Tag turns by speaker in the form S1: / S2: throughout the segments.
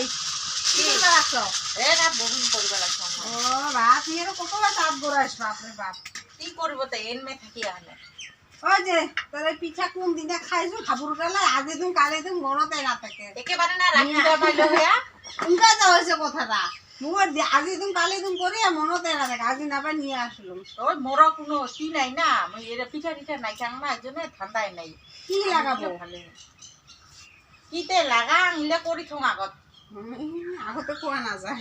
S1: নাই কি রাখছো
S2: এটা ববিন করবে লাগছে
S1: ও বাপ এর কতটা তাপ গড়াইছ বাপ রে বাপ
S2: কি করব তো এনমে থাকি আনে
S1: ওই যে তোরে পিঠা কোন দিনে খাইছো খাবুরটালে আজে দিন কালে দিন মনতে না থাকে
S2: একেবারে না রাখিবা পাইলো হয়া
S1: উনকা যা হইছে কথাটা মুর আজে দিন কালে দিন করি মনতে না থাকে আজ না পাই নিয়ে আসলুম
S2: ওই মোর কোনো কি নাই না মই এর পিঠা টিঠা নাই খাং না এজন্য ঠান্ডাই নাই
S1: কি লাগাবো
S2: কিতে লাগা আনলে করি থং আগত
S1: আগতে কোয়া না যায়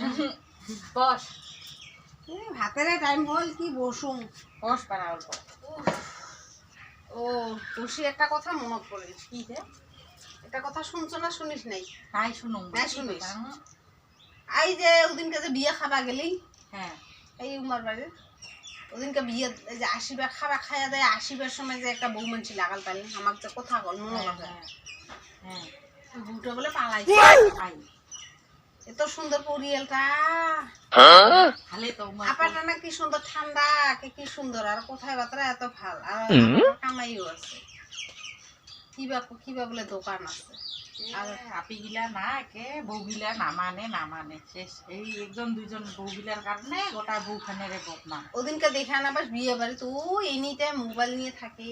S2: বস
S1: ভাতের টাইম হল কি বসুম
S2: বস পারা অল্প
S1: ও বসি একটা কথা মনত পড়ে
S2: কি যে
S1: একটা কথা শুনছো না শুনিস নাই
S2: নাই শুনুম
S1: নাই শুনিস এই যে ওদিনকে যে বিয়ে খাবা গেলি
S2: হ্যাঁ
S1: এই উমার বাড়ি ওদিনকে বিয়ে এই যে আসিবা খাবা খাইয়া দেয় আসিবার সময় যে একটা বউ মানছি লাগাল তালি আমার যে কথা বল মনে লাগে
S2: হ্যাঁ
S1: বউটা বলে পালাই
S2: আই
S1: এত সুন্দর পরিয়ালটা
S2: ভালে তো
S1: আপাটা না কি সুন্দর ঠান্ডা কি সুন্দর আর কোথায় বাতরা এত ভাল আর কামাইও আছে কিবা বলে দোকান আছে
S2: আর আপি গিলা না কে বউ গিলা নামানে শেষ এই একজন দুইজন বউ গিলার কারণে গোটা বউখানের বদনাম
S1: ওদিনকে দেখা না বাস বিয়ে বাড়ি তো এনি টাইম মোবাইল নিয়ে থাকে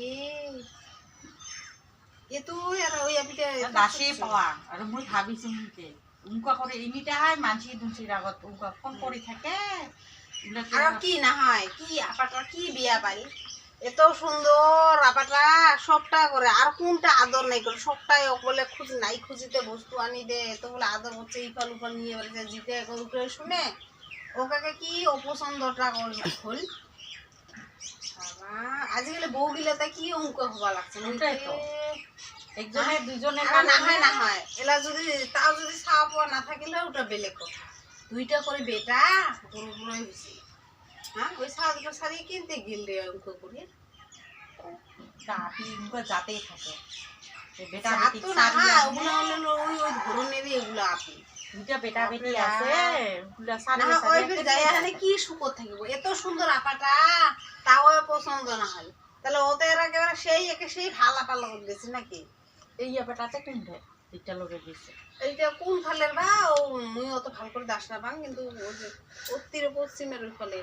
S1: এ তো আর ওই আপিটা
S2: দাসে পাওয়া আর মই ভাবিছো কে উনকা করে এনিটা হয় মানসি দুনসির আগত উনকা ফোন করি থাকে
S1: আর কি না হয় কি আপাটা কি বিয়া বাড়ি এত সুন্দর আপাটা সবটা করে আর কোনটা আদর নাই করে সবটাই বলে খুঁজ নাই খুঁজিতে বস্তু আনি দে তো বলে আদর হচ্ছে ইফাল উফাল নিয়ে বেড়েছে জিতে করে শুনে ওকে কি অপছন্দটা হল আজকাল বউ গিলাতে কি অঙ্ক হবা লাগছে
S2: একজনে দুইজনে
S1: না হয় এলা যদি তাও যদি ছাওয়া পাওয়া না থাকিলে ওটা বেলেগ কথা দুইটা করে বেটা গরু গরুই হয়েছে হ্যাঁ ওই ছাওয়া দুটো শাড়ি কিনতে গেলে অঙ্ক করে
S2: আপনি উনকা যাতেই থাকে বেটা
S1: বেটি না হয় ওগুলো হলো ওই ধরনেরই এগুলো আপনি
S2: দুইটা বেটা বেটি আছে ওগুলা সারি
S1: না ওই ফির যায় এখানে কি সুকর থাকিব এত সুন্দর আপাটা তাও পছন্দ না হয় তাহলে ওদের একেবারে সেই ভালা পালা করে দিয়েছে নাকি
S2: এই বেটাতে কোনটা এটা লগে দিছে
S1: এইটা কোন ফালের বা ও মুই অত ভালো করে দাস না পাং কিন্তু ওই যে উত্তর পশ্চিমের ওই ফলে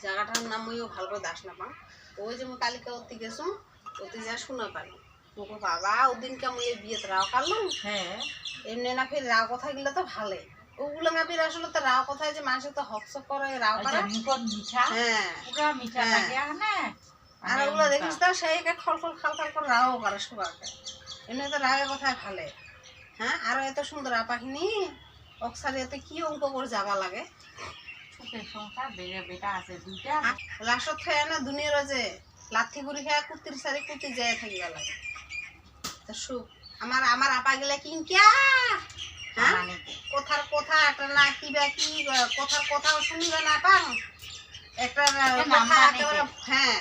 S1: জায়গাটার নাম মুইও ভালো করে দাস না পাং ওই যে মুই কালিকা অতি গেছুম অতি যা শোনা পারি তোকে বাবা ওদিনকে মুই বিয়েতে রাও কাটলাম
S2: হ্যাঁ
S1: এমনি না ফির রাও কথা গেলে তো ভালোই ওগুলো না ফির আসলে তো রাও কথায় যে মানুষ তো হকসক করে রাও করে
S2: মিঠা
S1: হ্যাঁ
S2: পুরা মিঠা লাগে না
S1: আর ওগুলো দেখিস তো সেই খল খাল করে রাও করে সবাইকে এমনি তো রাগের কথায় ভালে হ্যাঁ আরো এত সুন্দর আপাখিনি অক্সারি এতে কি অঙ্ক করে যাবা লাগে
S2: সুখের সংসার বেটা আছে দুইটা
S1: লাস্টত খায় না দুনিয়ার যে লাথি গুড়ি খায় কুত্তির সারি কুত্তি যায় থাকিবা লাগে তা সুখ আমার আপা গেলে কিনকিয়া হ্যাঁ কথার কথা একটা না কিবা কি কথার কথাও শুনবে না পাং একটা কথা একেবারে হ্যাঁ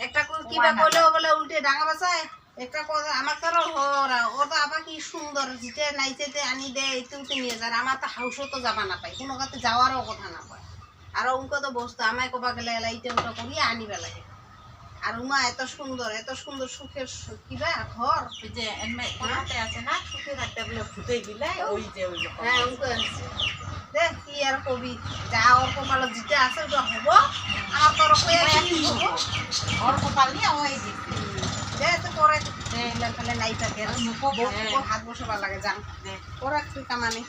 S1: একটা কিবা কইলেও বলে উল্টে ডাঙা বাসায় একটা কথা আমার তো ও তো আবার কি সুন্দর জিতে নাইচেতে আনি দেয় তুলতে নিয়ে যায় আমার তো হাউসও তো যাবা না পাই কোনো কাছে যাওয়ারও কথা না পায় আর উনকে তো বসতো আমায় কবা গেলে এইটা ওটা করিয়ে আনিবে লাগে আর উমা এত সুন্দর সুখের কিবা ঘর
S2: যে কোনাতে আছে না সুখে থাকতে বলে ফুটে দিলে ওই যে ওই
S1: হ্যাঁ উনকে আছে দেখ কি আর কবি যা ওর কপালে জিতে আছে ওটা হবো আমার তোর
S2: ওর কপাল নিয়ে ওই দিচ্ছে
S1: তো পরে খালে নাই থাকে হাত বসাবার লাগে যান ওরা কামানে